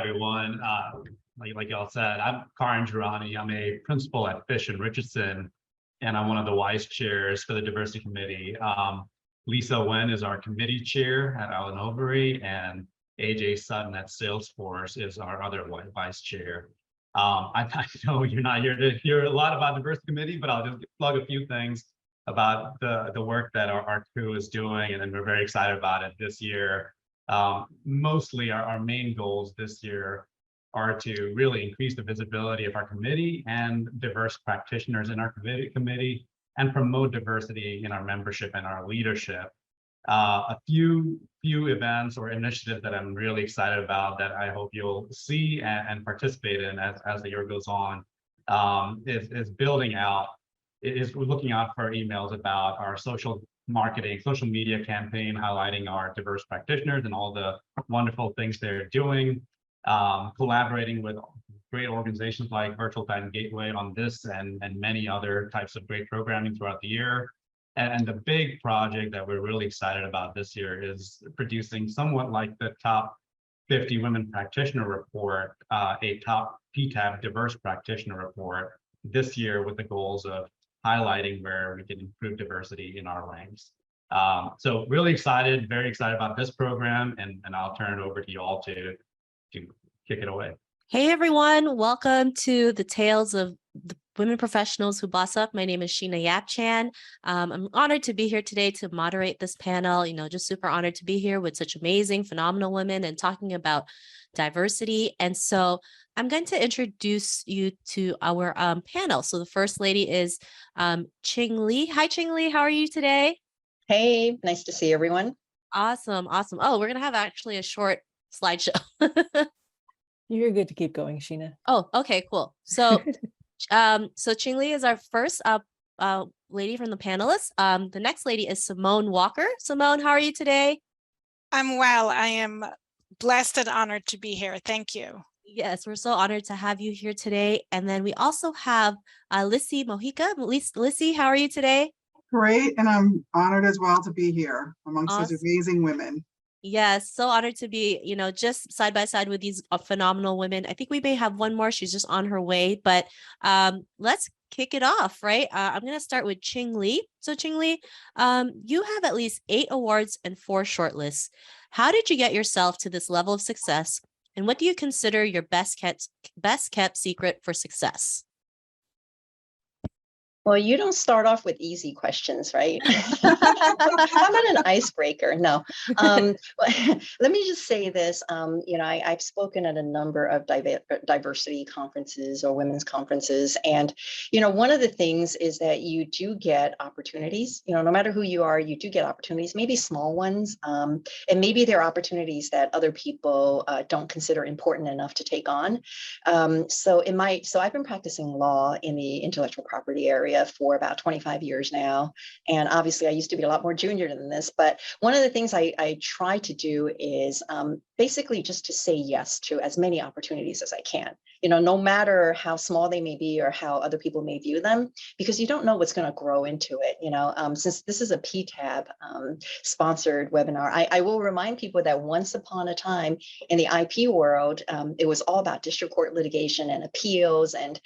everyone. Like y'all said, I'm Karan Girani. I'm a principal at Fish and Richardson, and I'm one of the vice chairs for the diversity committee. Lisa Wen is our committee chair at Allen Overy, and AJ Sutton at Salesforce is our other vice chair. I know you're not here to hear a lot about the diversity committee, but I'll just plug a few things about the work that our crew is doing, and then we're very excited about it this year. Mostly our main goals this year are to really increase the visibility of our committee and diverse practitioners in our committee and promote diversity in our membership and our leadership. A few events or initiatives that I'm really excited about that I hope you'll see and participate in as the year goes on is building out, is looking out for emails about our social media campaign, highlighting our diverse practitioners and all the wonderful things they're doing, collaborating with great organizations like Virtual Titan Gateway on this and many other types of great programming throughout the year. And the big project that we're really excited about this year is producing somewhat like the top 50 women practitioner report, a top PTAB diverse practitioner report this year with the goals of highlighting where we can improve diversity in our ranks. So really excited, very excited about this program, and I'll turn it over to you all to kick it away. Hey everyone, welcome to the Tales of the Women Professionals Who Boss Up. My name is Sheena Yap-Chan. I'm honored to be here today to moderate this panel. Just super honored to be here with such amazing, phenomenal women and talking about diversity. And so I'm going to introduce you to our panel. So the first lady is Ching-Lee. Hi, Ching-Lee. How are you today? Hey, nice to see everyone. Awesome. Oh, we're going to have actually a short slideshow. You're good to keep going, Sheena. Oh, okay, cool. So, so Ching-Lee is our first lady from the panelists. The next lady is Simone Walker. Simone, how are you today? I'm well. I am blessed and honored to be here. Thank you. Yes, we're so honored to have you here today. And then we also have Lissi Mojica. Lissi, how are you today? Great, and I'm honored as well to be here amongst such amazing women. Yes, so honored to be, just side by side with these phenomenal women. I think we may have one more. She's just on her way, but let's kick it off, right? I'm going to start with Ching-Lee. So Ching-Lee, you have at least 8 awards and 4 shortlists. How did you get yourself to this level of success? And what do you consider your best kept secret for success? Well, you don't start off with easy questions, right? How about an icebreaker? No. Let me just say this. I've spoken at a number of diversity conferences or women's conferences. And, one of the things is that you do get opportunities, no matter who you are, you do get opportunities, maybe small ones. And maybe there are opportunities that other people don't consider important enough to take on. So I've been practicing law in the intellectual property area for about 25 years now. And obviously I used to be a lot more junior than this, but one of the things I try to do is basically just to say yes to as many opportunities as I can, no matter how small they may be or how other people may view them, because you don't know what's going to grow into it. Since this is a PTAB sponsored webinar, I will remind people that once upon a time in the IP world, it was all about district court litigation and appeals, and,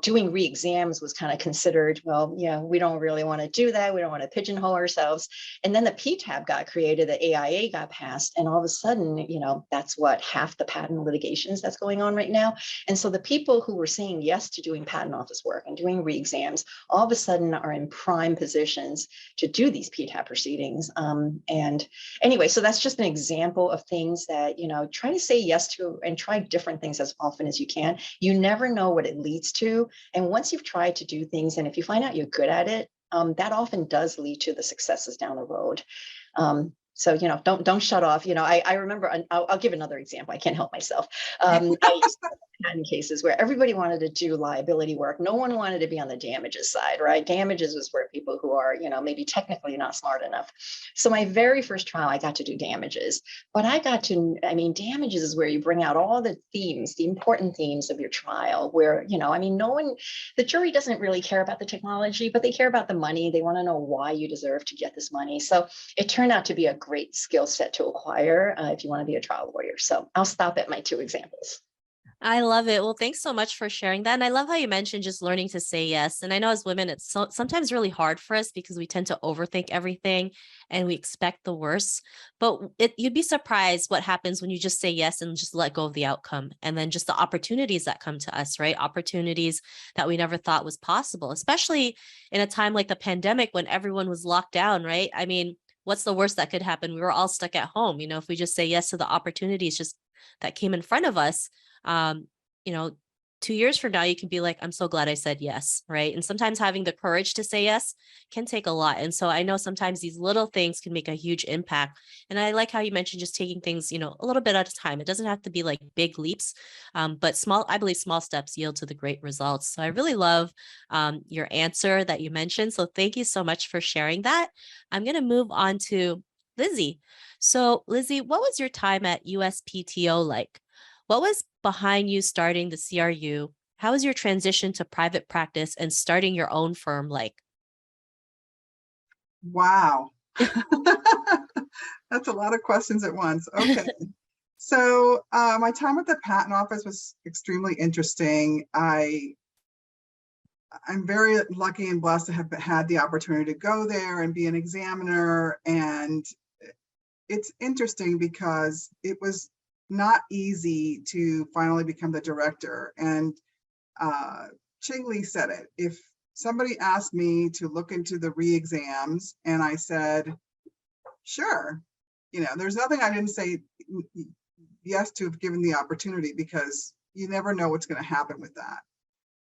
doing re-exams was kind of considered, well, we don't really want to do that. We don't want to pigeonhole ourselves. And then the PTAB got created, the AIA got passed, and all of a sudden, that's what half the patent litigations that's going on right now. And so the people who were saying yes to doing patent office work and doing re-exams, all of a sudden are in prime positions to do these PTAB proceedings. And anyway, so that's just an example of things that, try to say yes to and try different things as often as you can. You never know what it leads to. And once you've tried to do things, and if you find out you're good at it, that often does lead to the successes down the road. So, don't shut off. I remember, I'll give another example. I can't help myself. patent cases where everybody wanted to do liability work. No one wanted to be on the damages side, right? Damages was where people who are, maybe technically not smart enough. So my very first trial, I got to do damages, but damages is where you bring out all the themes, the important themes of your trial, where, the jury doesn't really care about the technology, but they care about the money. They want to know why you deserve to get this money. So it turned out to be a great skill set to acquire if you want to be a trial lawyer. So I'll stop at my 2 examples. I love it. Well, thanks so much for sharing that. And I love how you mentioned just learning to say yes. And I know as women, it's sometimes really hard for us because we tend to overthink everything and we expect the worst. But you'd be surprised what happens when you just say yes and just let go of the outcome. And then just the opportunities that come to us, right? Opportunities that we never thought was possible, especially in a time like the pandemic when everyone was locked down, right? I mean, what's the worst that could happen? We were all stuck at home. If we just say yes to the opportunities just that came in front of us, 2 years from now, you can be like, I'm so glad I said yes. Right. And sometimes having the courage to say yes can take a lot. And so I know sometimes these little things can make a huge impact. And I like how you mentioned just taking things, a little bit at a time. It doesn't have to be like big leaps, but I believe small steps yield to the great results. So I really love your answer that you mentioned. So thank you so much for sharing that. I'm going to move on to Lissi. So Lissi, what was your time at USPTO like? What was behind you starting the CRU? How was your transition to private practice and starting your own firm like? Wow. That's a lot of questions at once. Okay. So my time at the patent office was extremely interesting. I'm very lucky and blessed to have had the opportunity to go there and be an examiner. And it's interesting because it was not easy to finally become the director. And Ching-Lee said it. If somebody asked me to look into the re-exams and I said, sure, there's nothing I didn't say yes to have given the opportunity, because you never know what's going to happen with that.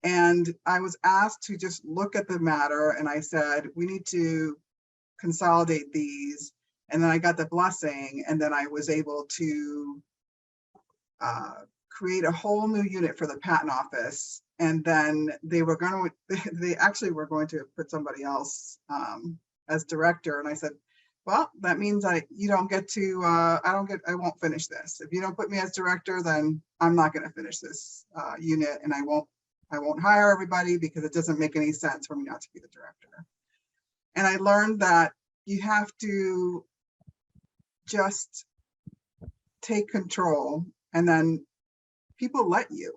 And I was asked to just look at the matter, and I said, we need to consolidate these. And then I got the blessing, and then I was able to create a whole new unit for the patent office. And then they actually were going to put somebody else as director. And I said, well, that means you don't get to, I won't finish this. If you don't put me as director, then I'm not going to finish this unit, and I won't hire everybody because it doesn't make any sense for me not to be the director. And I learned that you have to just take control, and then people let you.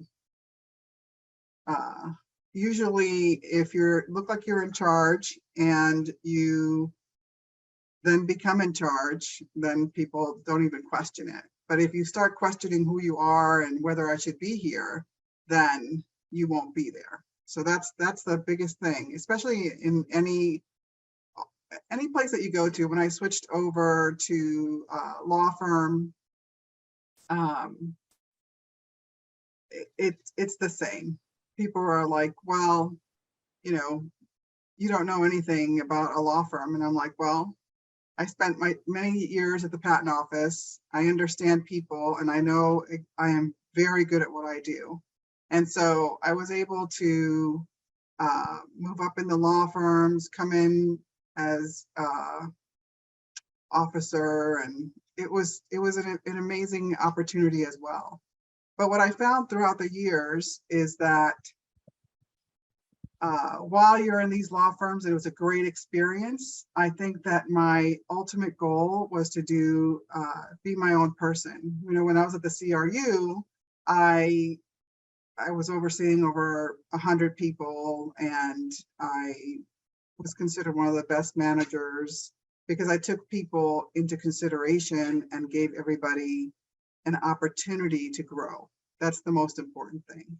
Usually if look like you're in charge and you then become in charge, then people don't even question it. But if you start questioning who you are and whether I should be here, then you won't be there. So that's the biggest thing, especially in any place that you go to. When I switched over to law firm, it's the same. People are like, well, you don't know anything about a law firm. And I'm like, well, I spent my many years at the patent office. I understand people, and I know I am very good at what I do. And so I was able to move up in the law firms, come in as officer, and it was an amazing opportunity as well. But what I found throughout the years is that while you're in these law firms, it was a great experience. I think that my ultimate goal was to be my own person. When I was at the CRU, I was overseeing over 100 people, and I was considered one of the best managers because I took people into consideration and gave everybody an opportunity to grow. That's the most important thing.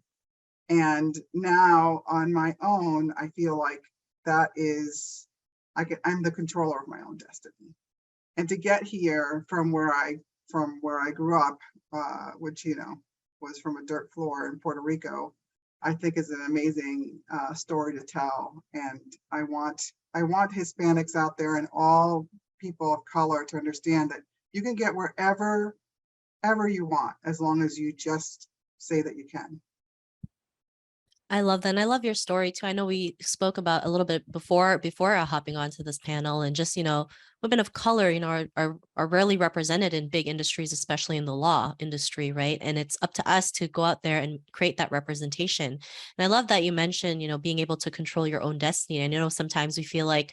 And now on my own, I feel like that is, I'm the controller of my own destiny. And to get here from where I grew up, which, was from a dirt floor in Puerto Rico, I think is an amazing story to tell. And I want Hispanics out there and all people of color to understand that you can get wherever you want, as long as you just say that you can. I love that. And I love your story too. I know we spoke about a little bit before hopping onto this panel, and just, women of color, are rarely represented in big industries, especially in the law industry, right? And it's up to us to go out there and create that representation. And I love that you mentioned, being able to control your own destiny. And sometimes we feel like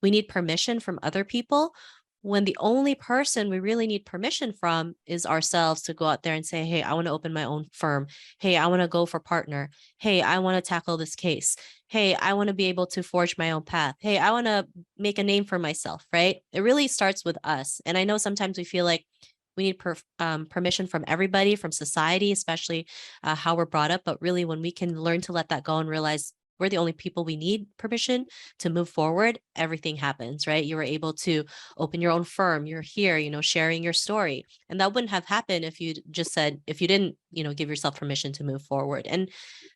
we need permission from other people, when the only person we really need permission from is ourselves to go out there and say, hey, I want to open my own firm. Hey, I want to go for partner. Hey, I want to tackle this case. Hey, I want to be able to forge my own path. Hey, I want to make a name for myself, right? It really starts with us. And I know sometimes we feel like we need permission from everybody, from society, especially how we're brought up. But really, when we can learn to let that go and realize we're the only people we need permission to move forward, everything happens, right? You were able to open your own firm. You're here, sharing your story. And that wouldn't have happened if you just said, if you didn't, give yourself permission to move forward. And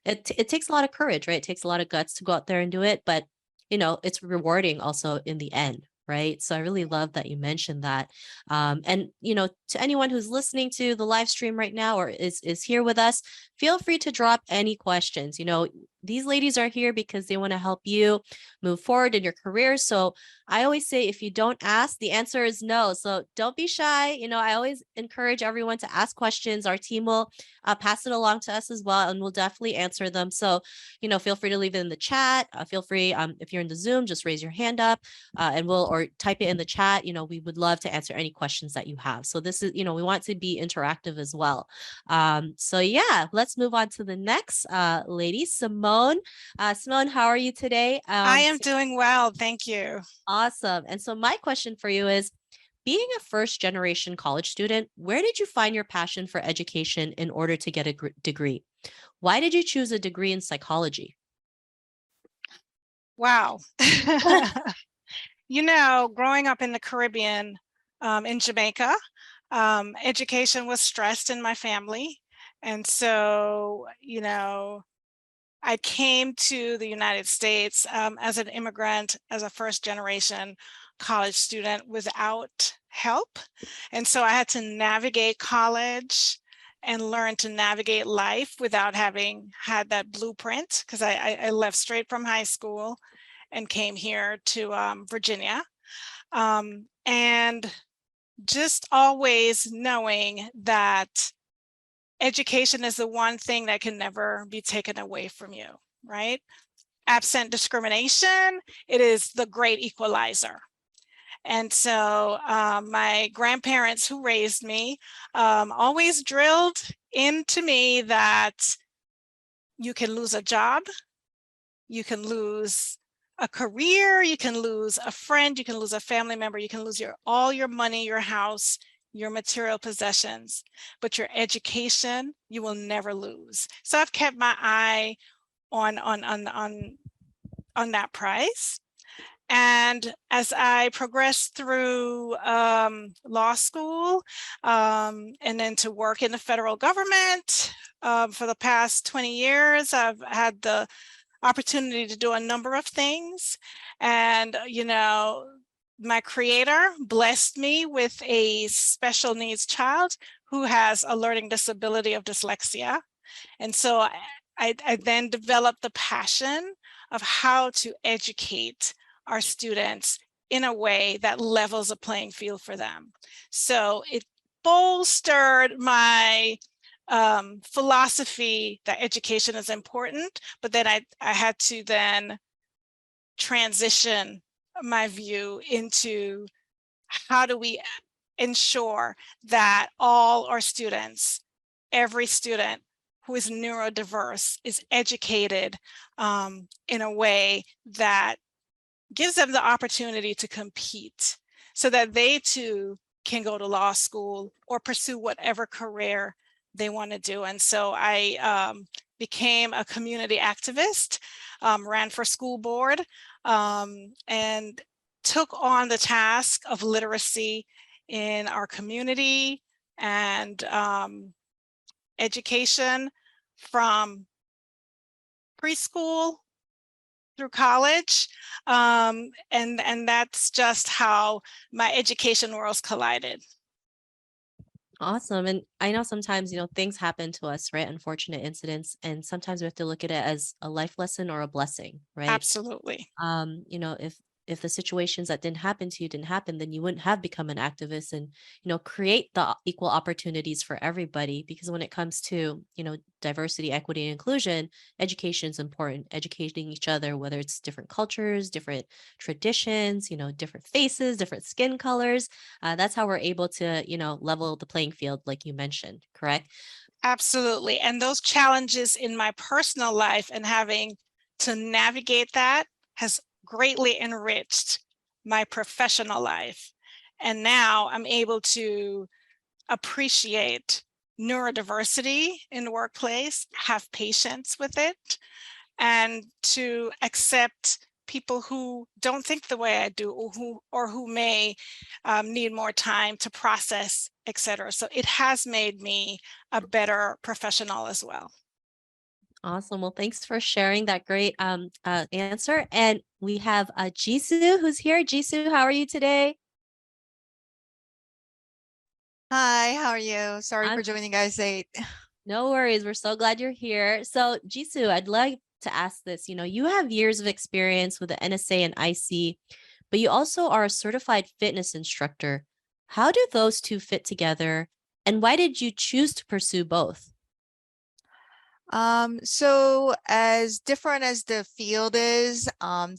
it takes a lot of courage, right? It takes a lot of guts to go out there and do it. But, it's rewarding also in the end. Right. So I really love that you mentioned that. And, to anyone who's listening to the live stream right now or is here with us, feel free to drop any questions. These ladies are here because they want to help you move forward in your career. So I always say, if you don't ask, the answer is no. So don't be shy. I always encourage everyone to ask questions. Our team will pass it along to us as well, and we'll definitely answer them. So, feel free to leave it in the chat. Feel free, if you're in the Zoom, just raise your hand up and or type it in the chat. We would love to answer any questions that you have. So this is, we want to be interactive as well. So yeah, let's move on to the next lady, Simone. Simone, how are you today? I am doing well, thank you. Awesome. And so my question for you is, being a first generation college student, where did you find your passion for education in order to get a degree? Why did you choose a degree in psychology? Wow. Growing up in the Caribbean, in Jamaica, education was stressed in my family. And so, I came to the United States as an immigrant, as a first generation college student without help. And so I had to navigate college and learn to navigate life without having had that blueprint, because I left straight from high school and came here to Virginia. And just always knowing that education is the one thing that can never be taken away from you, right? Absent discrimination, it is the great equalizer. And so my grandparents who raised me always drilled into me that you can lose a job, you can lose a career, you can lose a friend, you can lose a family member, you can lose all your money, your house, your material possessions, but your education, you will never lose. So I've kept my eye on that prize. And as I progressed through law school and then to work in the federal government for the past 20 years, I've had the opportunity to do a number of things. And, my creator blessed me with a special needs child who has a learning disability of dyslexia. And so I then developed the passion of how to educate our students in a way that levels a playing field for them. So it bolstered my philosophy that education is important, but then I had to then transition my view into how do we ensure that all our students, every student who is neurodiverse is educated in a way that gives them the opportunity to compete so that they too can go to law school or pursue whatever career they want to do. And so I became a community activist, ran for school board, and took on the task of literacy in our community and education from preschool through college. And that's just how my education worlds collided. Awesome. And I know sometimes, things happen to us, right? Unfortunate incidents. And sometimes we have to look at it as a life lesson or a blessing, right? Absolutely. If the situations that didn't happen to you didn't happen, then you wouldn't have become an activist and, create the equal opportunities for everybody. Because when it comes to, diversity, equity, and inclusion, education is important. Educating each other, whether it's different cultures, different traditions, different faces, different skin colors. That's how we're able to, level the playing field, like you mentioned, correct? Absolutely. And those challenges in my personal life and having to navigate that has greatly enriched my professional life. And now I'm able to appreciate neurodiversity in the workplace, have patience with it, and to accept people who don't think the way I do, or who may need more time to process, etc. So it has made me a better professional as well. Awesome. Well, thanks for sharing that great answer. And we have Jisoo who's here. Jisoo, how are you today? Hi, how are you? Sorry I'm for joining guys late. No worries. We're so glad you're here. So, Jisoo, I'd like to ask this. You have years of experience with the NSA and IC, but you also are a certified fitness instructor. How do those two fit together? And why did you choose to pursue both? So as different as the field is,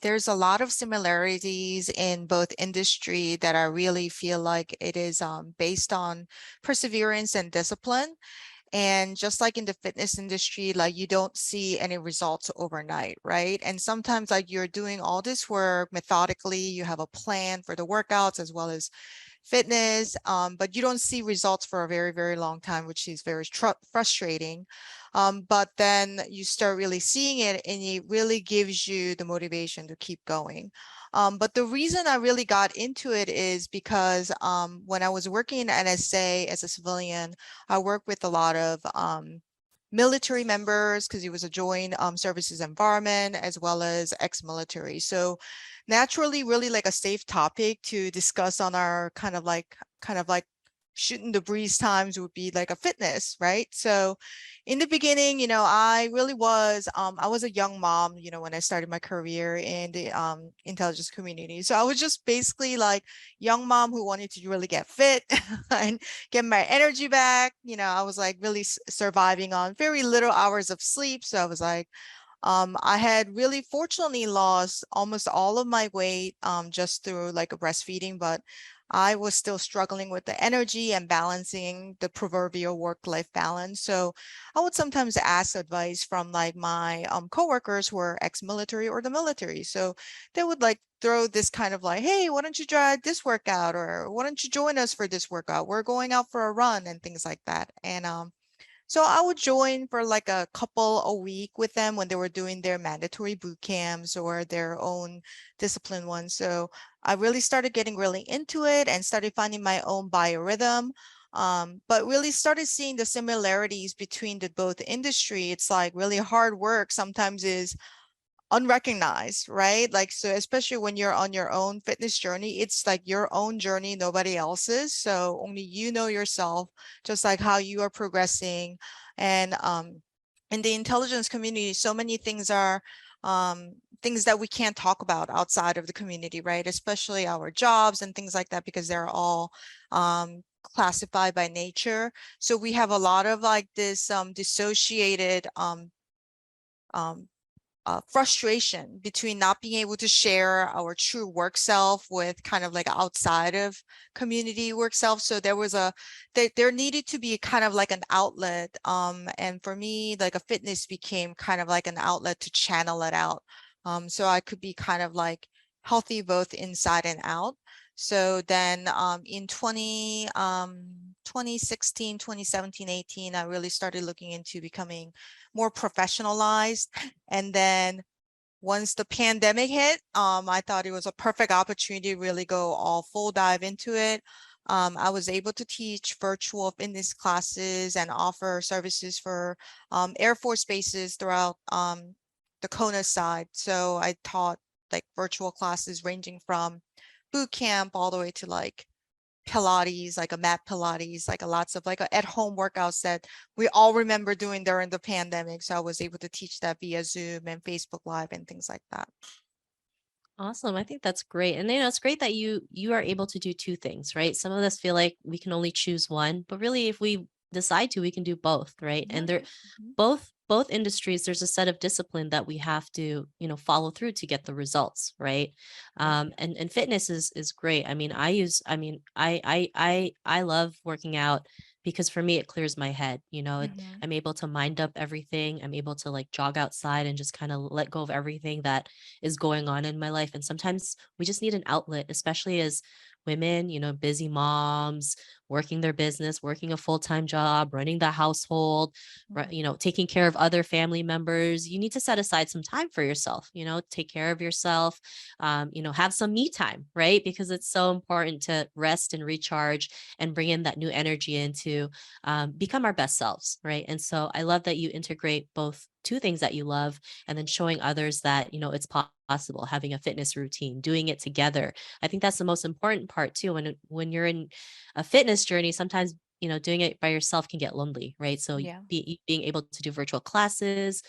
there's a lot of similarities in both industry that I really feel like it is based on perseverance and discipline. And just like in the fitness industry, like you don't see any results overnight, right? And sometimes like you're doing all this work methodically, you have a plan for the workouts as well as fitness, but you don't see results for a very, very long time, which is very frustrating. But then you start really seeing it and it really gives you the motivation to keep going. But the reason I really got into it is because when I was working in NSA as a civilian, I worked with a lot of military members because it was a joint services environment as well as ex-military. So naturally, really like a safe topic to discuss on our kind of like shooting the breeze times would be like a fitness, right? So in the beginning, I really was, I was a young mom, when I started my career in the intelligence community. So I was just basically like young mom who wanted to really get fit and get my energy back. I was like really surviving on very little hours of sleep. So I was like, I had really fortunately lost almost all of my weight just through like a breastfeeding, but I was still struggling with the energy and balancing the proverbial work-life balance. So I would sometimes ask advice from like my coworkers who were ex-military or the military. So they would like throw this kind of like, hey, why don't you try this workout? Or why don't you join us for this workout? We're going out for a run and things like that. And so I would join for like a couple a week with them when they were doing their mandatory boot camps or their own discipline ones. So I really started getting really into it and started finding my own biorhythm. But really started seeing the similarities between the both industry. It's like really hard work sometimes is unrecognized, right? Like, so especially when you're on your own fitness journey, it's like your own journey, nobody else's. So only you know yourself, just like how you are progressing. And in the intelligence community, so many things are things that we can't talk about outside of the community, right? Especially our jobs and things like that, because they're all classified by nature. So we have a lot of like this dissociated frustration between not being able to share our true work self with kind of like outside of community work self. So there needed to be kind of like an outlet. And for me, like a fitness became kind of like an outlet to channel it out. So I could be kind of like healthy both inside and out. So then in 2016, 2017, 18, I really started looking into becoming more professionalized. And then once the pandemic hit, I thought it was a perfect opportunity to really go all full dive into it. I was able to teach virtual fitness classes and offer services for Air Force bases throughout the Kona side. So I taught like virtual classes ranging from boot camp all the way to like Pilates, like a mat Pilates, like a lots of like at-home workouts that we all remember doing during the pandemic. So I was able to teach that via Zoom and Facebook Live and things like that. Awesome. I think that's great. And it's great that you are able to do two things, right? Some of us feel like we can only choose one, but really if we decide to, we can do both, right? Yeah. And they're both industries, there's a set of discipline that we have to, follow through to get the results, right? And fitness is great. I mean, I love working out because for me it clears my head. I'm able to mind up everything. I'm able to like jog outside and just kind of let go of everything that is going on in my life. And sometimes we just need an outlet, especially as women, busy moms, working their business, working a full-time job, running the household, taking care of other family members. You need to set aside some time for yourself, take care of yourself, have some me time, right? Because it's so important to rest and recharge and bring in that new energy into become our best selves, right? And so I love that you integrate both two things that you love and then showing others that, it's possible, having a fitness routine, doing it together. I think that's the most important part too. When you're in a fitness journey, sometimes doing it by yourself can get lonely, right? So Yeah. being able to do virtual classes,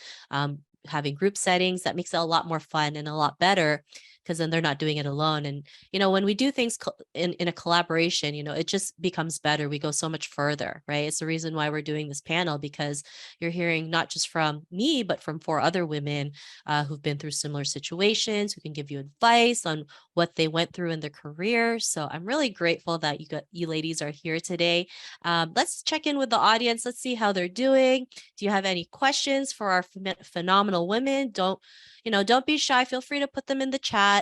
having group settings, that makes it a lot more fun and a lot better because then they're not doing it alone. And when we do things in a collaboration, it just becomes better. We go so much further, right? It's the reason why we're doing this panel, because you're hearing not just from me, but from 4 other women who've been through similar situations, who can give you advice on what they went through in their career. So I'm really grateful that you ladies are here today. Let's check in with the audience. Let's see how they're doing. Do you have any questions for our phenomenal women? Don't be shy. Feel free to put them in the chat.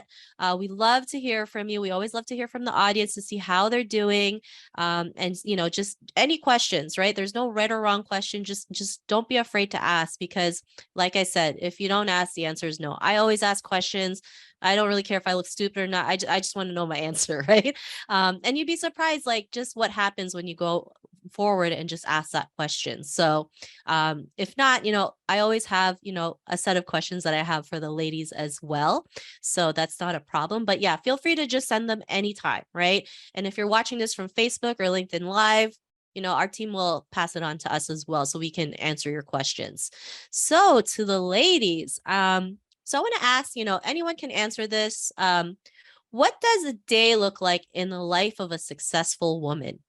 We love to hear from you. We always love to hear from the audience to see how they're doing. And just any questions, right? There's no right or wrong question. Just don't be afraid to ask, because like I said, if you don't ask, the answer is no. I always ask questions. I don't really care if I look stupid or not. I just want to know my answer, right? And you'd be surprised, like just what happens when you go forward and just ask that question. So if not, I always have, a set of questions that I have for the ladies as well. So that's not a problem. But yeah, feel free to just send them anytime, right? And if you're watching this from Facebook or LinkedIn Live, our team will pass it on to us as well so we can answer your questions. So to the ladies, so I want to ask, anyone can answer this. What does a day look like in the life of a successful woman?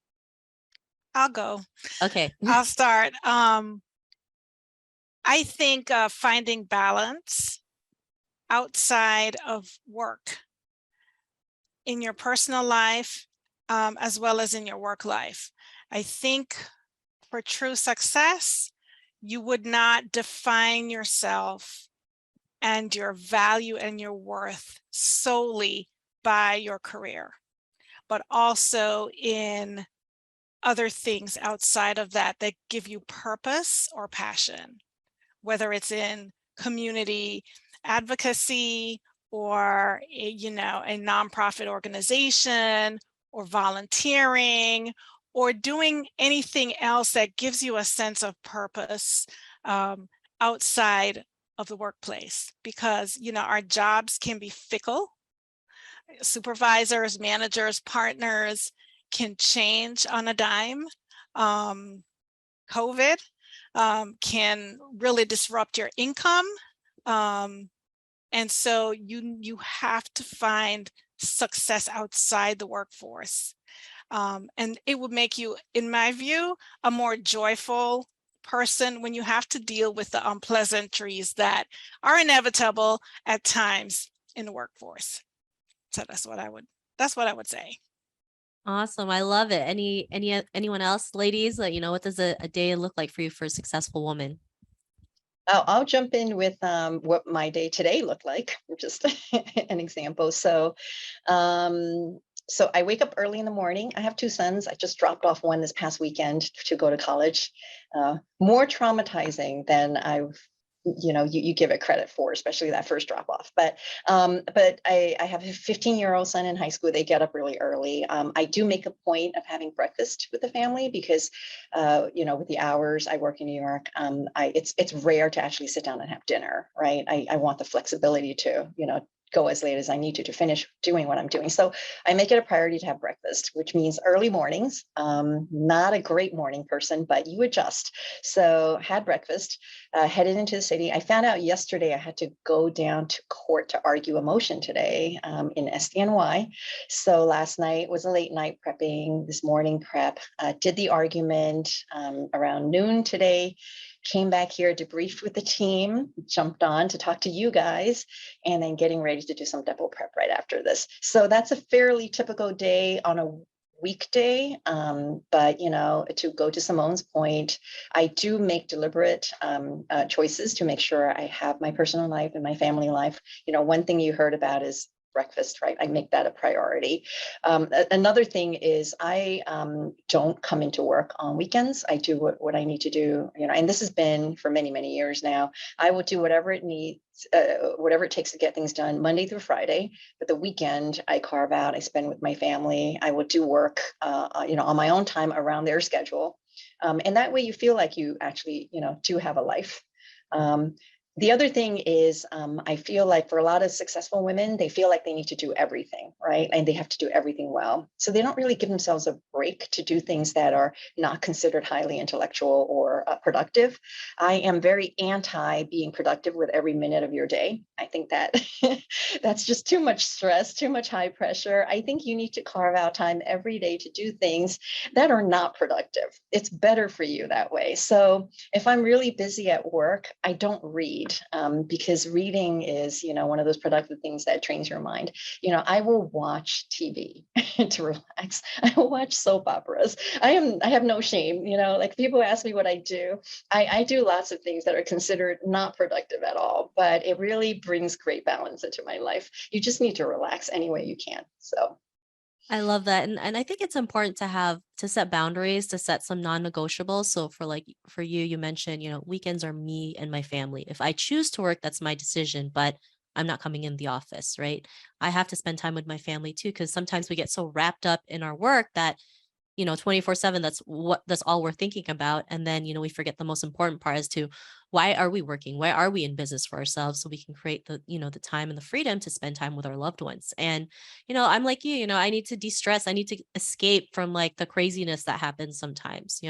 I'll go. Okay. I'll start. I think finding balance outside of work in your personal life, as well as in your work life. I think for true success, you would not define yourself and your value and your worth solely by your career, but also in other things outside of that that give you purpose or passion, whether it's in community advocacy or a nonprofit organization or volunteering or doing anything else that gives you a sense of purpose outside of the workplace, because our jobs can be fickle. Supervisors, managers, partners can change on a dime. COVID can really disrupt your income. And so you have to find success outside the workforce. And it would make you, in my view, a more joyful person when you have to deal with the unpleasantries that are inevitable at times in the workforce. So that's what I would say. Awesome. I love it. Anyone else, ladies? What does a day look like for you for a successful woman? I'll jump in with what my day today looked like, just an example. So I wake up early in the morning. I have 2 sons. I just dropped off one this past weekend to go to college. More traumatizing than you give it credit for, especially that first drop off. But I have a 15-year-old son in high school. They get up really early. I do make a point of having breakfast with the family because, with the hours I work in New York, it's rare to actually sit down and have dinner, right? I want the flexibility to, go as late as I need to finish doing what I'm doing. So I make it a priority to have breakfast, which means early mornings. Not a great morning person, but you adjust. So had breakfast, headed into the city. I found out yesterday I had to go down to court to argue a motion today in SDNY. So last night was a late night prepping, this morning prep, did the argument around noon today. Came back here, debriefed with the team, jumped on to talk to you guys, and then getting ready to do some depot prep right after this. So that's a fairly typical day on a weekday. But to go to Simone's point, I do make deliberate choices to make sure I have my personal life and my family life. One thing you heard about is breakfast, right? I make that a priority. Another thing is I don't come into work on weekends. I do what I need to do, and this has been for many, many years now. I will do whatever it needs, whatever it takes to get things done Monday through Friday, but the weekend I carve out, I spend with my family. I will do work, on my own time around their schedule. And that way you feel like you actually, do have a life. The other thing is, I feel like for a lot of successful women, they feel like they need to do everything, right? And they have to do everything well. So they don't really give themselves a break to do things that are not considered highly intellectual or productive. I am very anti being productive with every minute of your day. I think that that's just too much stress, too much high pressure. I think you need to carve out time every day to do things that are not productive. It's better for you that way. So if I'm really busy at work, I don't read. Because reading is, one of those productive things that trains your mind. I will watch TV to relax. I will watch soap operas. I have no shame. Like people ask me what I do. I do lots of things that are considered not productive at all, but it really brings great balance into my life. You just need to relax any way you can. So. I love that. And I think it's important to set boundaries, to set some non-negotiables. So for you, you mentioned, weekends are me and my family. If I choose to work, that's my decision, but I'm not coming in the office, right? I have to spend time with my family too, because sometimes we get so wrapped up in our work that 24/7, that's all we're thinking about. And then, we forget the most important part as to why are we working? Why are we in business for ourselves? So we can create the time and the freedom to spend time with our loved ones. And, I'm like you, I need to de-stress. I need to escape from like the craziness that happens sometimes,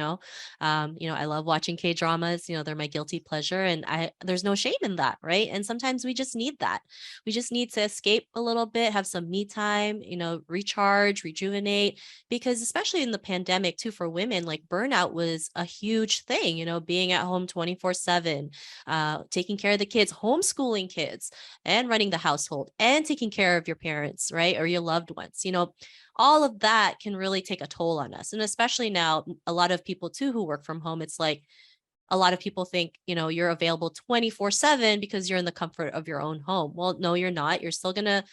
I love watching K-dramas, they're my guilty pleasure, and there's no shame in that. Right. And sometimes we just need that. We just need to escape a little bit, have some me time, recharge, rejuvenate, because especially in the pandemic too, for women, like burnout was a huge thing, being at home 24/7, taking care of the kids, homeschooling kids, and running the household, and taking care of your parents, right? Or your loved ones, all of that can really take a toll on us. And especially now, a lot of people too who work from home, it's like a lot of people think, you're available 24/7 because you're in the comfort of your own home. Well, no, you're not. You're still going to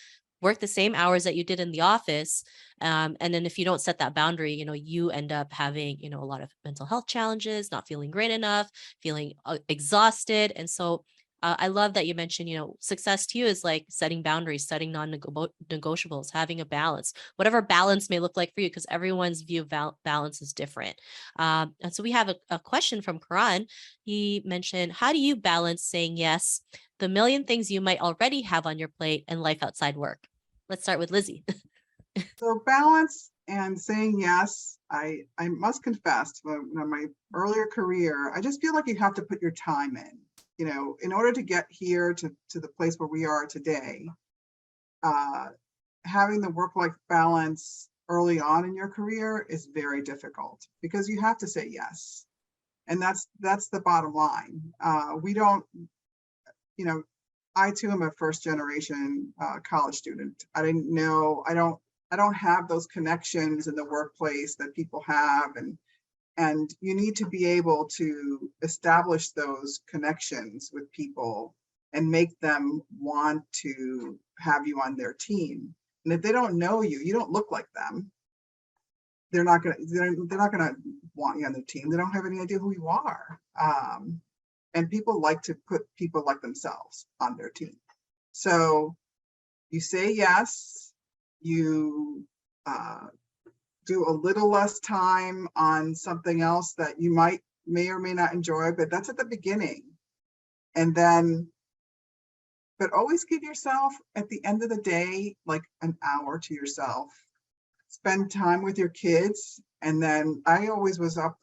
work the same hours that you did in the office. And then if you don't set that boundary, you end up having, a lot of mental health challenges, not feeling great enough, feeling exhausted. And so I love that you mentioned, success to you is like setting boundaries, setting non-negotiables, having a balance, whatever balance may look like for you, because everyone's view of balance is different. And so we have a question from Karan. He mentioned, how do you balance saying yes, the million things you might already have on your plate, and life outside work? Let's start with Lissi. So balance and saying yes, I must confess, in my earlier career, I just feel like you have to put your time in. In order to get here to the place where we are today, having the work-life balance early on in your career is very difficult because you have to say yes. And that's the bottom line. We don't, I too am a first generation college student. I didn't know, I don't have those connections in the workplace that people have, and you need to be able to establish those connections with people and make them want to have you on their team. And if they don't know you, you don't look like them, they're not gonna want you on their team. They don't have any idea who you are. And people like to put people like themselves on their team. So you say yes, you do a little less time on something else that you may or may not enjoy, but that's at the beginning. And then but always give yourself at the end of the day, like an hour to yourself. Spend time with your kids. And then I always was up,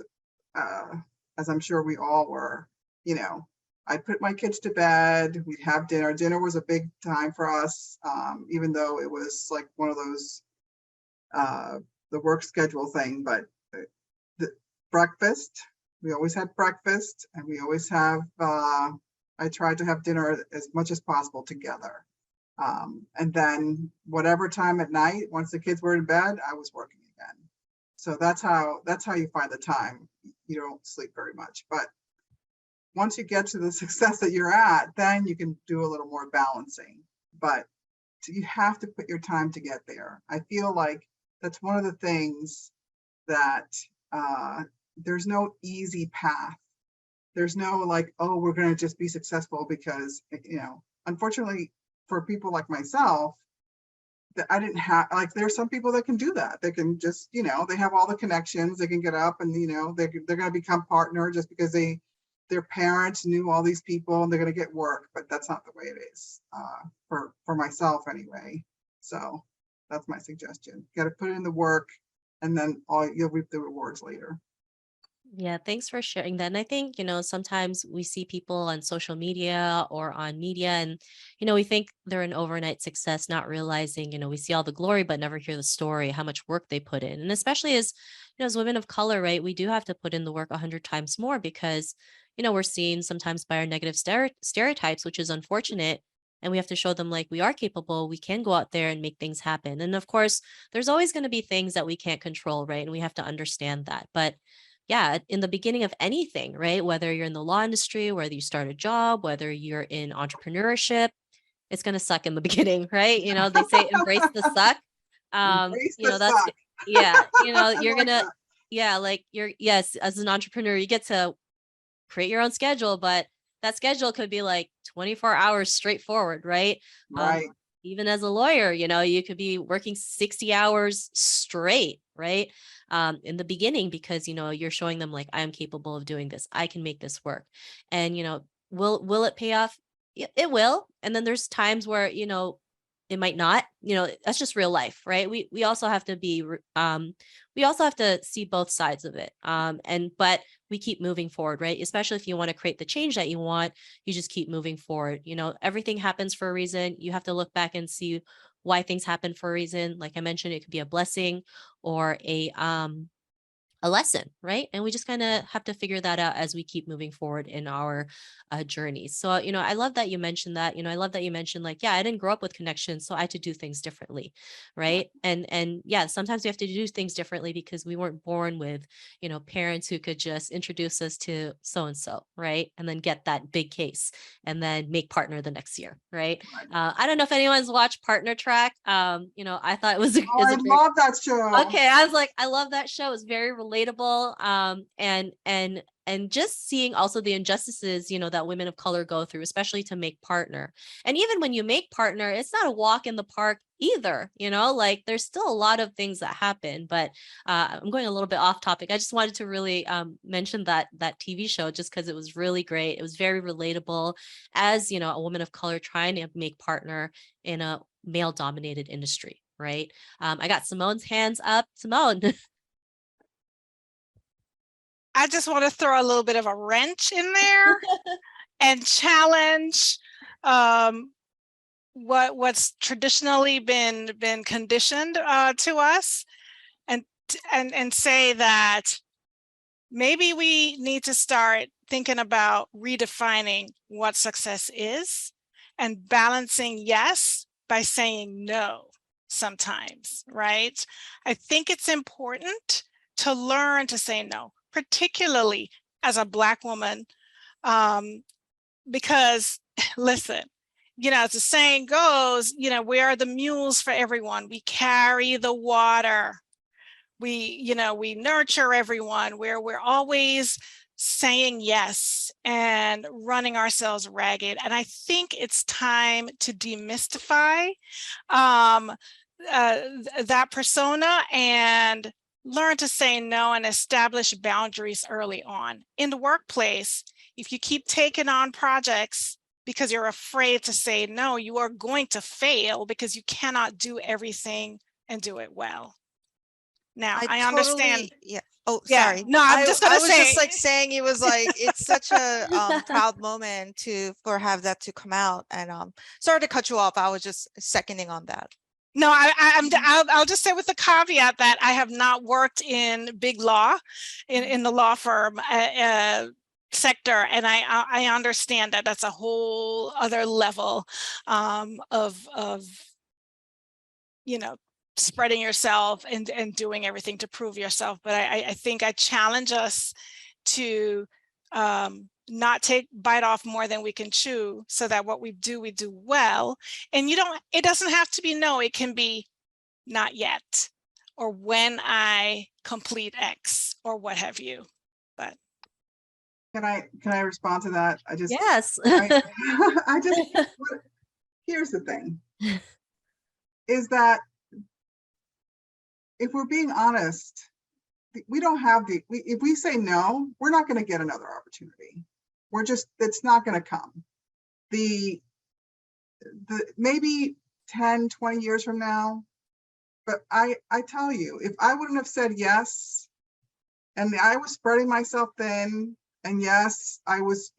as I'm sure we all were, you know, I'd put my kids to bed, we'd have dinner. Dinner was a big time for us, even though it was like one of those, the work schedule thing, but the breakfast, we always had breakfast, and we always have, I tried to have dinner as much as possible together. And then whatever time at night, once the kids were in bed, I was working again. So that's how you find the time. You don't sleep very much, but once you get to the success that you're at, then you can do a little more balancing. But you have to put your time to get there. I feel like that's one of the things that there's no easy path. There's no like, oh, we're going to just be successful because, you know, unfortunately for people like myself, that I didn't have, like, there's some people that can do that. They can just, you know, they have all the connections, they can get up and, you know, they're going to become partner just because their parents knew all these people and they're going to get work, but that's not the way it is for myself anyway. So that's my suggestion. You got to put in the work, and then you'll reap the rewards later. Yeah, thanks for sharing that. And I think, sometimes we see people on social media or on media and, we think they're an overnight success, not realizing, we see all the glory, but never hear the story, how much work they put in. And especially as women of color, right, we do have to put in the work 100 times more because, we're seen sometimes by our negative stereotypes, which is unfortunate. And we have to show them like we are capable, we can go out there and make things happen. And of course, there's always going to be things that we can't control, right? And we have to understand that. But yeah, in the beginning of anything, right? Whether you're in the law industry, whether you start a job, whether you're in entrepreneurship, it's going to suck in the beginning, right? They say embrace the suck. Embrace the That's, suck. yeah, you're I going like to, that. yeah, like yes, as an entrepreneur, you get to create your own schedule, but that schedule could be like 24 hours straightforward, right? Right. Even as a lawyer, you could be working 60 hours straight, right? In the beginning, because, you're showing them like, I am capable of doing this. I can make this work. And, will it pay off? It will. And then there's times where, it might not, that's just real life, right? We also have to be, we also have to see both sides of it. But we keep moving forward, right? Especially if you want to create the change that you want, you just keep moving forward. Everything happens for a reason. You have to look back and see why things happen for a reason. Like I mentioned, it could be a blessing or a lesson, right? And we just kind of have to figure that out as we keep moving forward in our journeys. So, I love that you mentioned that. I love that you mentioned like, yeah, I didn't grow up with connections, so I had to do things differently, right? And yeah, sometimes we have to do things differently because we weren't born with, parents who could just introduce us to so and so, right? And then get that big case and then make partner the next year, right? I don't know if anyone's watched Partner Track. I thought it was a, Oh, I love that show. okay, I was like, I love that show. It's very relatable. And just seeing also the injustices, that women of color go through, especially to make partner. And even when you make partner, it's not a walk in the park either, like there's still a lot of things that happen. But I'm going a little bit off topic. I just wanted to really mention that TV show just because it was really great. It was very relatable as, a woman of color trying to make partner in a male dominated industry. Right. I got Simone's hands up. Simone. I just want to throw a little bit of a wrench in there and challenge what's traditionally been conditioned to us, and say that maybe we need to start thinking about redefining what success is and balancing yes by saying no. Sometimes, right? I think it's important to learn to say no, particularly as a Black woman, because listen, as the saying goes, we are the mules for everyone. We carry the water. We nurture everyone. We're always saying yes and running ourselves ragged. And I think it's time to demystify that persona and learn to say no and establish boundaries early on. In the workplace, if you keep taking on projects because you're afraid to say no, you are going to fail because you cannot do everything and do it well. Now, I understand. Yeah. Oh, Yeah, sorry. no, I'm just gonna I was say. just like saying it was like it's such a proud moment for have that to come out. And sorry to cut you off. I was just seconding on that. No, I'll just say with the caveat that I have not worked in big law, in the law firm sector, and I understand that that's a whole other level of you know, spreading yourself and doing everything to prove yourself. But I think I challenge us to not bite off more than we can chew, so that what we do well. And it doesn't have to be no, it can be not yet, or when I complete X, or what have you. But Can I respond to that? Yes. Here's the thing, is that if we're being honest, we don't have if we say no, we're not going to get another opportunity. It's not going to come. The maybe 10, 20 years from now, but I tell you, if I wouldn't have said yes, and I was spreading myself thin, and yes, I was,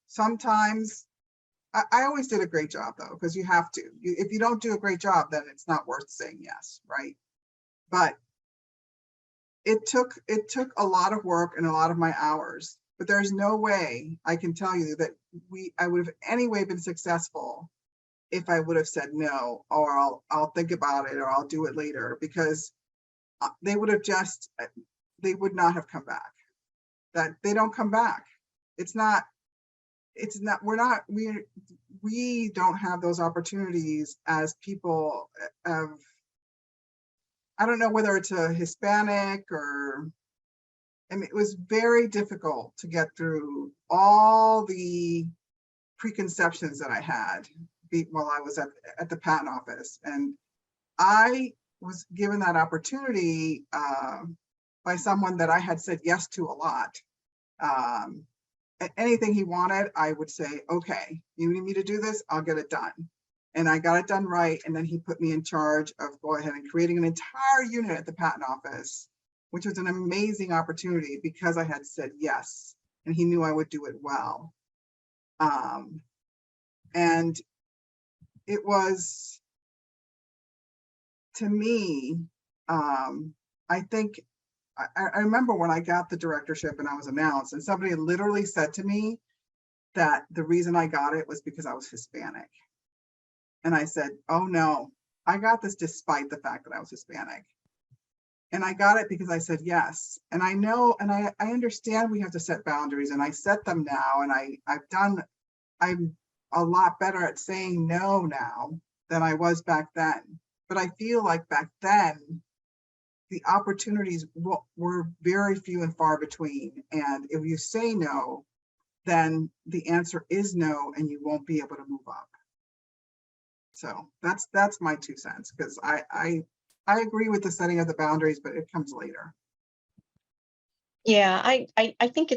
sometimes I always did a great job though, because you have to. If you don't do a great job, then it's not worth saying yes, right? But it took a lot of work and a lot of my hours, but there's no way I can tell you that I would have anyway been successful if I would have said no, or I'll think about it, or I'll do it later, because they would not have come back. That they don't come back. We don't have those opportunities as people of, I don't know whether it's a Hispanic or, it was very difficult to get through all the preconceptions that I had while I was at the patent office. And I was given that opportunity by someone that I had said yes to a lot. Anything he wanted, I would say, okay, you need me to do this, I'll get it done. And I got it done right. And then he put me in charge of go ahead and creating an entire unit at the patent office, which was an amazing opportunity because I had said yes, and he knew I would do it well. And it was, to me, I think, I remember when I got the directorship and I was announced, and somebody literally said to me that the reason I got it was because I was Hispanic. And I said, oh no, I got this despite the fact that I was Hispanic. And I got it because I said yes. And I know, and I understand we have to set boundaries, and I set them now. And I'm a lot better at saying no now than I was back then. But I feel like back then, the opportunities were very few and far between. And if you say no, then the answer is no, and you won't be able to move up. So that's my 2 cents, because I agree with the setting of the boundaries, but it comes later. Yeah, I think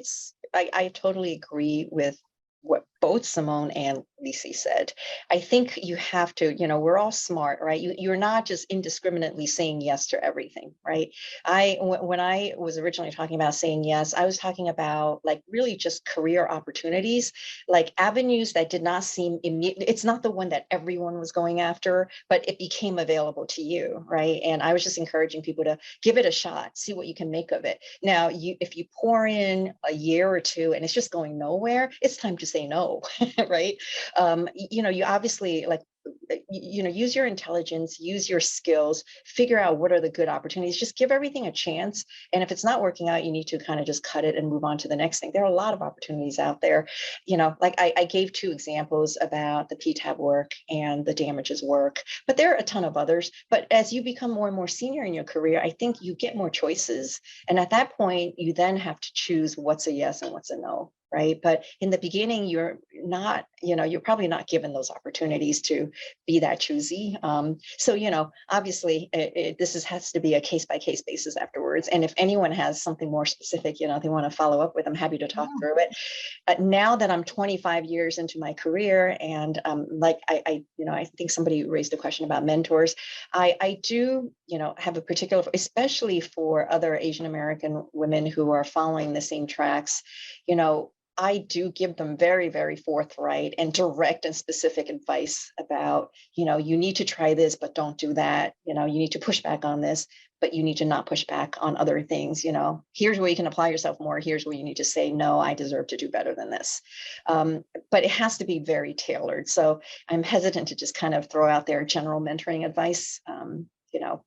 I totally agree with what both Simone and Lissi said. I think you have to, we're all smart, right? You're not just indiscriminately saying yes to everything, right? When I was originally talking about saying yes, I was talking about like really just career opportunities, like avenues that did not seem immediate. It's not the one that everyone was going after, but it became available to you, right? And I was just encouraging people to give it a shot, see what you can make of it. Now, if you pour in a year or two and it's just going nowhere, it's time to say no. Right? You obviously use your intelligence, use your skills, figure out what are the good opportunities, just give everything a chance. And if it's not working out, you need to kind of just cut it and move on to the next thing. There are a lot of opportunities out there. Like I gave 2 examples about the PTAB work and the damages work, but there are a ton of others. But as you become more and more senior in your career, I think you get more choices. And at that point, you then have to choose what's a yes and what's a no. right? But in the beginning, you're not, you're probably not given those opportunities to be that choosy. So, obviously, this has to be a case-by-case basis afterwards. And if anyone has something more specific, they want to follow up with, I'm happy to talk through it. Now that I'm 25 years into my career, and like I think somebody raised a question about mentors. I do, have a particular, especially for other Asian American women who are following the same tracks, I do give them very, very forthright and direct and specific advice about, you need to try this, but don't do that. You need to push back on this, but you need to not push back on other things. Here's where you can apply yourself more. Here's where you need to say, no, I deserve to do better than this. But it has to be very tailored. So I'm hesitant to just kind of throw out there general mentoring advice,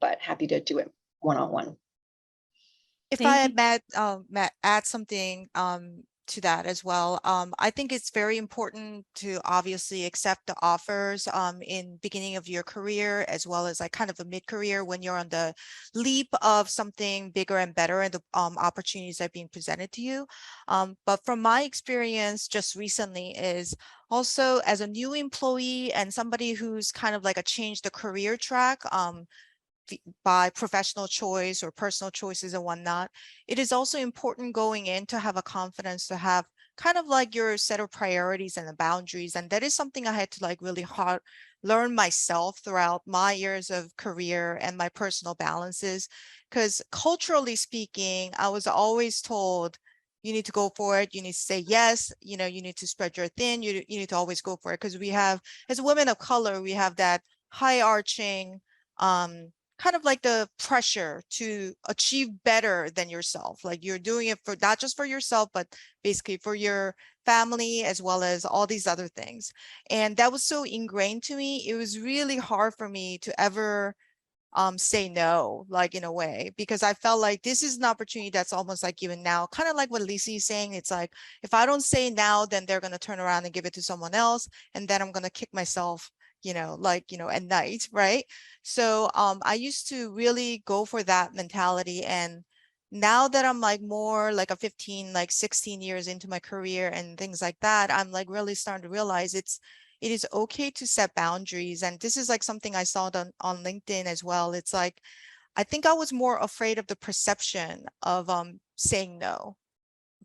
but happy to do it one-on-one. If Thank I you. add something to that as well, I think it's very important to obviously accept the offers in beginning of your career, as well as like kind of a mid-career when you're on the leap of something bigger and better, and the opportunities that are being presented to you. But from my experience just recently is also as a new employee and somebody who's kind of like a change the career track, by professional choice or personal choices and whatnot, it is also important going in to have a confidence to have kind of like your set of priorities and the boundaries. And that is something I had to like really hard learn myself throughout my years of career and my personal balances. Because culturally speaking, I was always told, you need to go for it. You need to say yes. You need to spread your thin. You need to always go for it. Because we have, as women of color, we have that high arching, kind of like the pressure to achieve better than yourself. Like you're doing it for not just for yourself, but basically for your family, as well as all these other things. And that was so ingrained to me. It was really hard for me to ever say no, like in a way, because I felt like this is an opportunity that's almost like given now, kind of like what Lissi is saying. It's like, if I don't say now, then they're going to turn around and give it to someone else. And then I'm going to kick myself, at night. Right. So I used to really go for that mentality. And now that I'm like more like a 15, like 16 years into my career and things like that, I'm like really starting to realize it is okay to set boundaries. And this is like something I saw on LinkedIn as well. It's like, I think I was more afraid of the perception of saying no,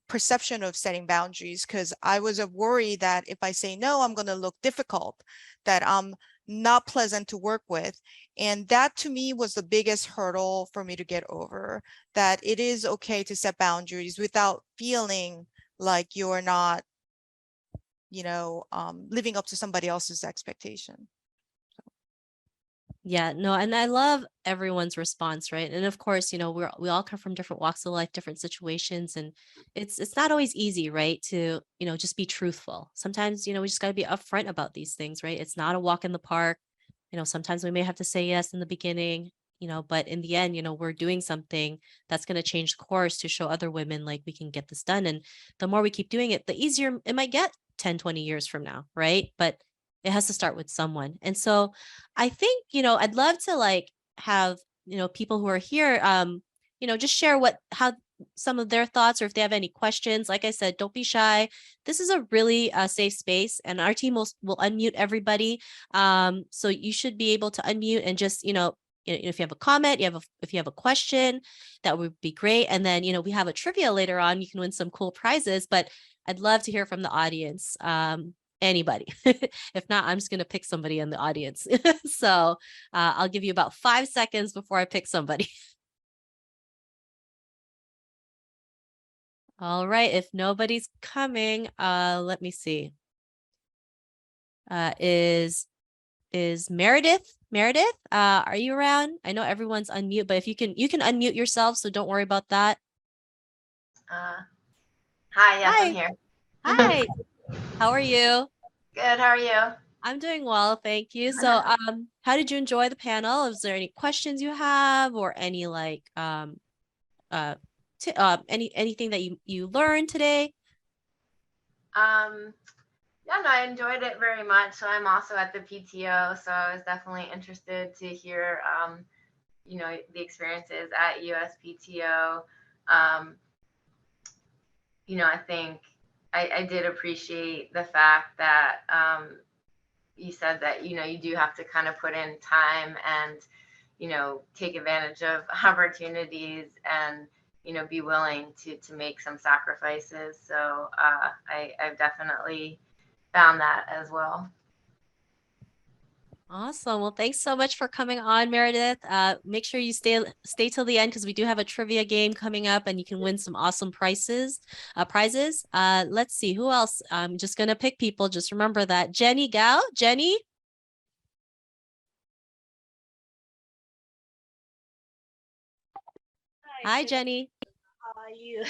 perception of setting boundaries, because I was worried that if I say no, I'm going to look difficult, that I'm not pleasant to work with. And that to me was the biggest hurdle for me to get over, that it is okay to set boundaries without feeling like you're not, living up to somebody else's expectation. Yeah, no, and I love everyone's response, right? And of course, we all come from different walks of life, different situations, and it's not always easy, right? To, just be truthful. Sometimes, we just got to be upfront about these things, right? It's not a walk in the park. Sometimes we may have to say yes in the beginning, but in the end, we're doing something that's going to change the course to show other women like we can get this done. And the more we keep doing it, the easier it might get 10, 20 years from now, right? But it has to start with someone. And so I think, I'd love to like have, people who are here, just share how some of their thoughts, or if they have any questions. Like I said, don't be shy. This is a really safe space, and our team will unmute everybody. So you should be able to unmute and just, if you have a comment, if you have a question, that would be great. And then, we have a trivia later on. You can win some cool prizes, but I'd love to hear from the audience. Anybody. If not, I'm just going to pick somebody in the audience. So I'll give you about 5 seconds before I pick somebody. All right. If nobody's coming, let me see. Is Meredith? Are you around? I know everyone's unmute, but if you can unmute yourself, so don't worry about that. Hi, yes, Hi. I'm here. Hi. How are you? Good, how are you? I'm doing well, thank you. So, how did you enjoy the panel? Is there any questions you have, or any like anything that you learned today? Yeah, no, I enjoyed it very much. So I'm also at the PTO, so I was definitely interested to hear, the experiences at USPTO. I think I did appreciate the fact that you said that, you do have to kind of put in time and, take advantage of opportunities and, be willing to make some sacrifices. So I've definitely found that as well. Awesome. Well, thanks so much for coming on, Meredith. Make sure you stay till the end because we do have a trivia game coming up and you can win some awesome prizes. Let's see who else. I'm just gonna pick people. Just remember that. Jenny Gao. Jenny. Hi, Jenny. How are you?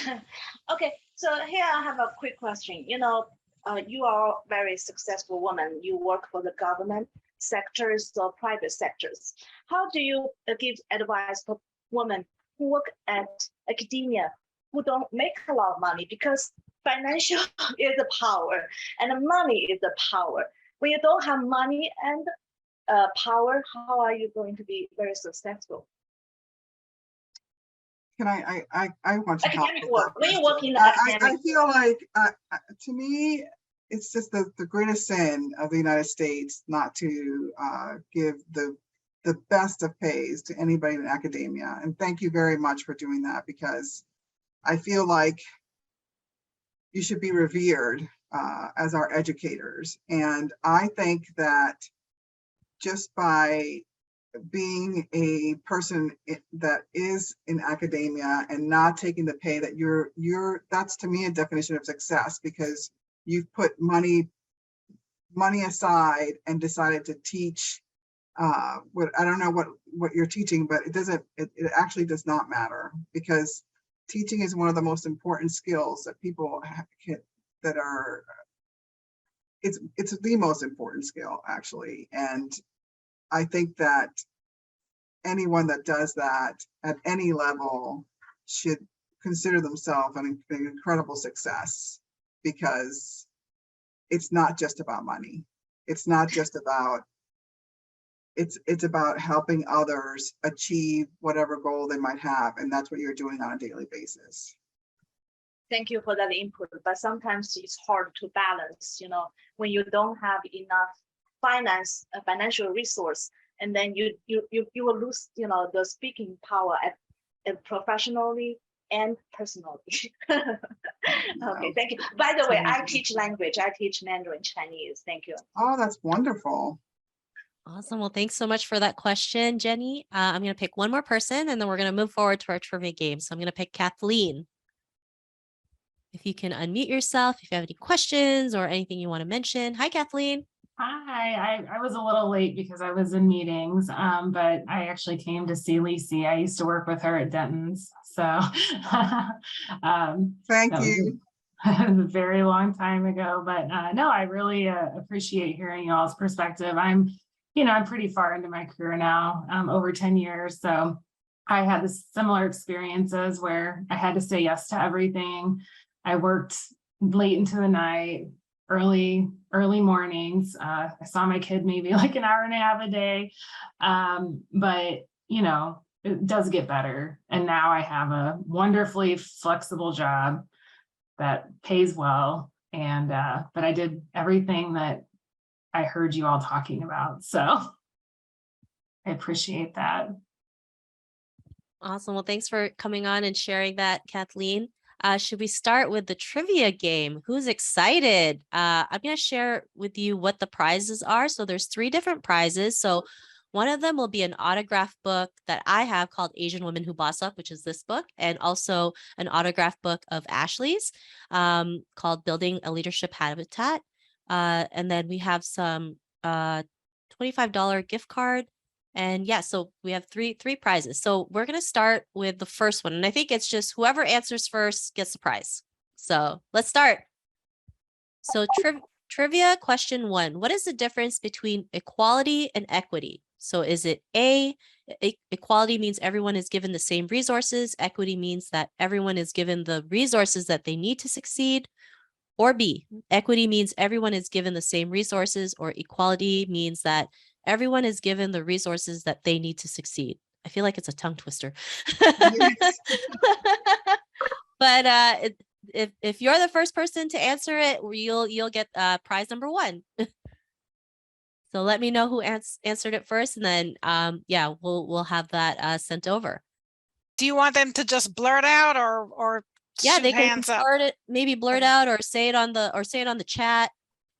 Okay, so here I have a quick question. You are a very successful woman. You work for the government sectors or private sectors. How do you give advice for women who work at academia who don't make a lot of money? Because financial is the power and money is the power. When you don't have money and power, how are you going to be very successful? Can I want to help Academic with work. that When you question. work in the I academic feel like to me it's just the greatest sin of the United States not to give the best of pays to anybody in academia. And thank you very much for doing that, because I feel like you should be revered as our educators. And I think that just by being a person that is in academia and not taking the pay that that's to me a definition of success, because you've put money aside and decided to teach what I don't know what you're teaching, but it actually does not matter, because teaching is one of the most important skills that people it's the most important skill actually. And I think that anyone that does that at any level should consider themselves an incredible success, because it's not just about money. It's not just about, it's about helping others achieve whatever goal they might have. And that's what you're doing on a daily basis. Thank you for that input, but sometimes it's hard to balance, when you don't have enough financial resource, and then you will lose, the speaking power at professionally and personally. Okay, thank you. By the way, I teach language. I teach Mandarin Chinese. Thank you. Oh, that's wonderful. Awesome. Well, thanks so much for that question, Jenny. I'm going to pick one more person and then we're going to move forward to our trivia game. So I'm going to pick Kathleen. If you can unmute yourself, if you have any questions or anything you want to mention. Hi, Kathleen. Hi, I was a little late because I was in meetings, but I actually came to see Lissi. I used to work with her at Denton's. So Thank you. A very long time ago, but no, I really appreciate hearing y'all's perspective. I'm pretty far into my career now, over 10 years. So I had this similar experiences where I had to say yes to everything. I worked late into the night, early mornings. I saw my kid maybe like an hour and a half a day. But it does get better. And now I have a wonderfully flexible job that pays well. And but I did everything that I heard you all talking about. So I appreciate that. Awesome. Well, thanks for coming on and sharing that, Kathleen. Should we start with the trivia game? Who's excited? I'm going to share with you what the prizes are. So there's 3 different prizes. So one of them will be an autograph book that I have called Asian Women Who Boss Up, which is this book, and also an autograph book of Ashley's called Building a Leadership Habitat. And then we have some $25 gift card. And yeah, so we have three prizes. So we're going to start with the first one. And I think it's just whoever answers first gets the prize. So let's start. So trivia question 1. What is the difference between equality and equity? So is it A, equality means everyone is given the same resources. Equity means that everyone is given the resources that they need to succeed. Or B, equity means everyone is given the same resources, or equality means that everyone is given the resources that they need to succeed. I feel like it's a tongue twister. Yes. But if you're the first person to answer it, you'll get prize number 1. So let me know who answered it first, and then yeah, we'll have that sent over. Do you want them to just blurt out or Yeah, shoot they can hands up? blurt it, maybe blurt Okay. out or say it on the chat.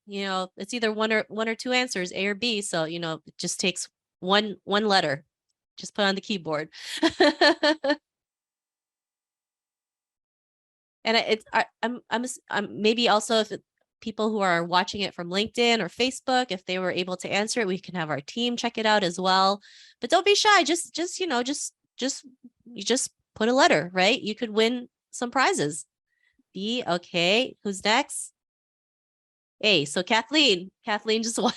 You know, it's either one or two answers, A or B. So, you know, it just takes one letter. Just put on the keyboard. And I'm maybe also if people who are watching it from LinkedIn or Facebook, if they were able to answer it, we can have our team check it out as well. But don't be shy. Just you know, just put a letter, right? You could win some prizes. B, okay. Who's next? A. So Kathleen just won.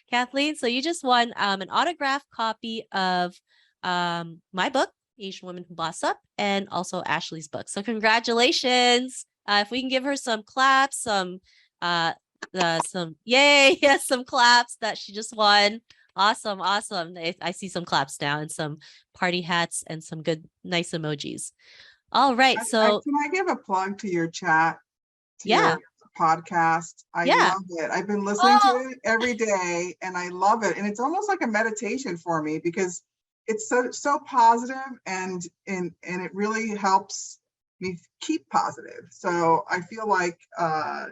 Kathleen, so you just won an autographed copy of my book, Asian Women Who Boss Up, and also Ashley's book. So congratulations. If we can give her some claps, some yay, yes, some claps that she just won. Awesome. I see some claps now and some party hats and some good, nice emojis. All right. So can I give a plug to your chat? To yeah. your podcast. I Yeah. love it. I've been listening to it every day and I love it. And it's almost like a meditation for me because it's so positive and it really helps me keep positive. So I feel like I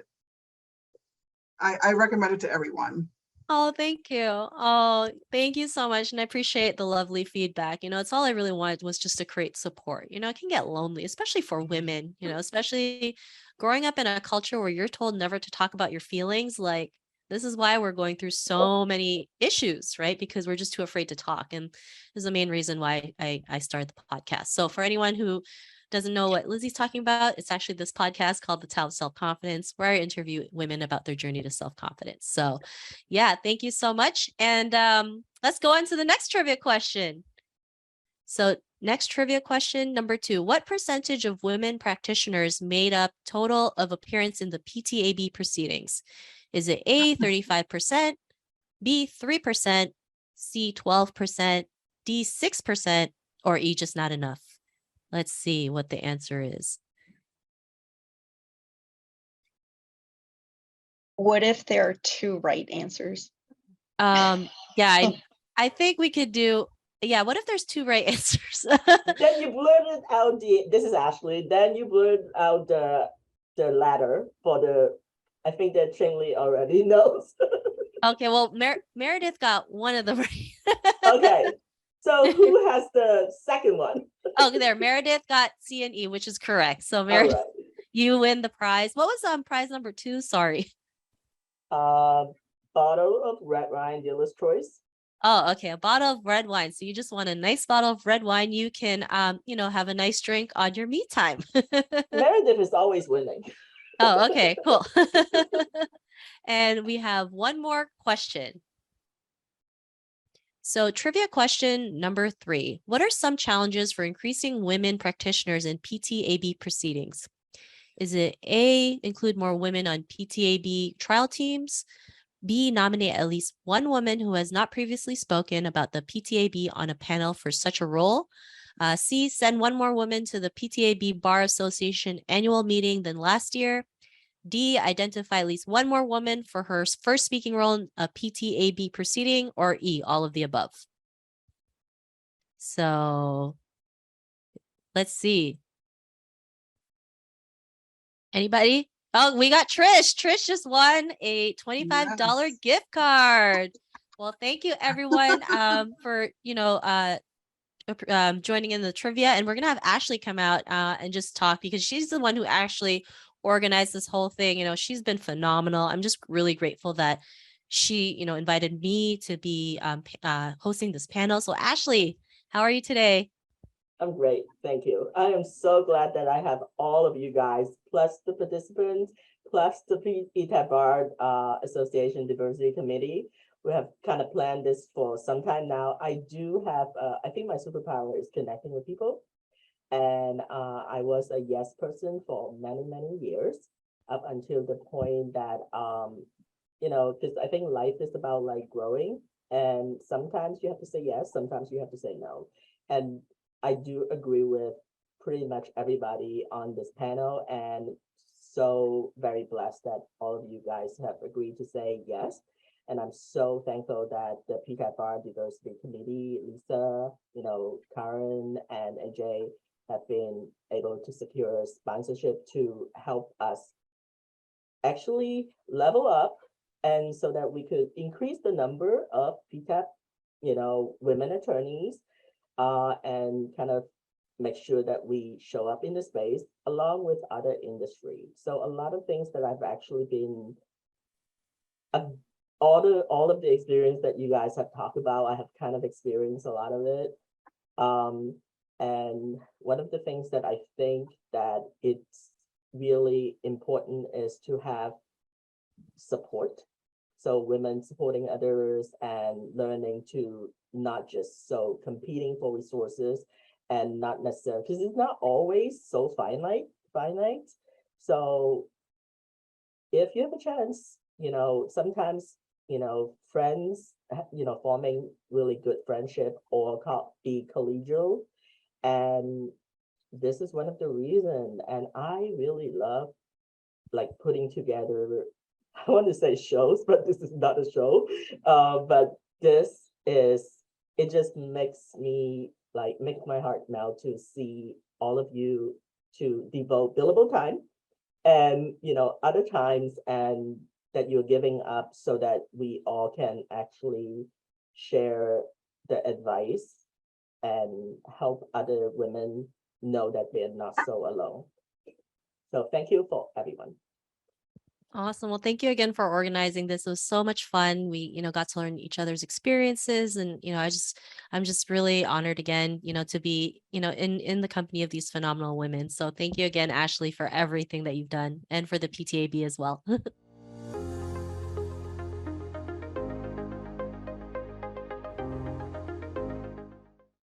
recommend it to everyone. Oh, thank you. Oh, thank you so much. And I appreciate the lovely feedback. You know, it's all I really wanted was just to create support. You know, it can get lonely, especially for women, you know, especially growing up in a culture where you're told never to talk about your feelings. Like, this is why we're going through so many issues, right? Because we're just too afraid to talk. And this is the main reason why I started the podcast. So for anyone who doesn't know what Lizzie's talking about, it's actually this podcast called The Tao of Self-Confidence, where I interview women about their journey to self-confidence. So yeah, thank you so much. And let's go on to the next trivia question. So next trivia question, number 2, what percentage of women practitioners made up total of appearance in the PTAB proceedings? Is it A, 35%, B, 3%, C, 12%, D, 6%, or E, just not enough? Let's see what the answer is. What if there are 2 right answers? Yeah, I think we could do, yeah, what if there's 2 right answers? Then you blurted out this is Ashley, then you blurted out the latter for the, I think that Ching-Lee already knows. Okay, well, Meredith got one of the right. Okay, so who has the second one? Oh, there, Meredith got C and E, which is correct. So Meredith, All right. you win the prize. What was prize number 2? Sorry. Bottle of red wine, dealer's choice. Oh, okay, a bottle of red wine. So you just want a nice bottle of red wine. You can, you know, have a nice drink on your me time. Meredith is always winning. Oh, okay, cool. And we have one more question. So trivia question number 3. What are some challenges for increasing women practitioners in PTAB proceedings? Is it A, include more women on PTAB trial teams? B, nominate at least one woman who has not previously spoken about the PTAB on a panel for such a role? C, send one more woman to the PTAB Bar Association annual meeting than last year? D, identify at least one more woman for her first speaking role in a PTAB proceeding? Or E, all of the above? So let's see. Anybody? Oh, we got Trish. Trish just won a $25 gift card. Well, thank you everyone for, you know, joining in the trivia. And we're going to have Ashley come out and just talk because she's the one who actually organized this whole thing. You know, she's been phenomenal. I'm just really grateful that she, you know, invited me to be hosting this panel. So Ashley, how are you today? I'm great, thank you. I am so glad that I have all of you guys, plus the participants, plus the PTAB Bar Association Diversity Committee. We have kind of planned this for some time now. I do have, I think my superpower is connecting with people. And I was a yes person for many, many years, up until the point that, you know, because I think life is about like growing. And sometimes you have to say yes, sometimes you have to say no. And I do agree with pretty much everybody on this panel, and so very blessed that all of you guys have agreed to say yes. And I'm so thankful that the PTAB Bar Diversity Committee, Lisa, Karen and AJ have been able to secure sponsorship to help us actually level up, and so that we could increase the number of PTAB, women attorneys, and kind of make sure that we show up in the space along with other industry. So a lot of things that I've actually been, all of the experience that you guys have talked about, I have kind of experienced a lot of it. And one of the things that I think that it's really important is to have support. So women supporting others and learning to not just competing for resources and not necessarily, because it's not always so finite. So if you have a chance, sometimes, friends, forming really good friendship or be collegial. And this is one of the reasons, and I really love putting together, I want to say shows, but this is not a show. But it just makes me makes my heart melt to see all of you to devote billable time and, other times, and that you're giving up so that we all can actually share the advice and help other women know that they're not so alone. So thank you for everyone. Awesome. Well, thank you again for organizing this. It was so much fun. We, got to learn each other's experiences, and I'm just really honored again, to be, in the company of these phenomenal women. So thank you again, Ashley, for everything that you've done, and for the PTAB as well.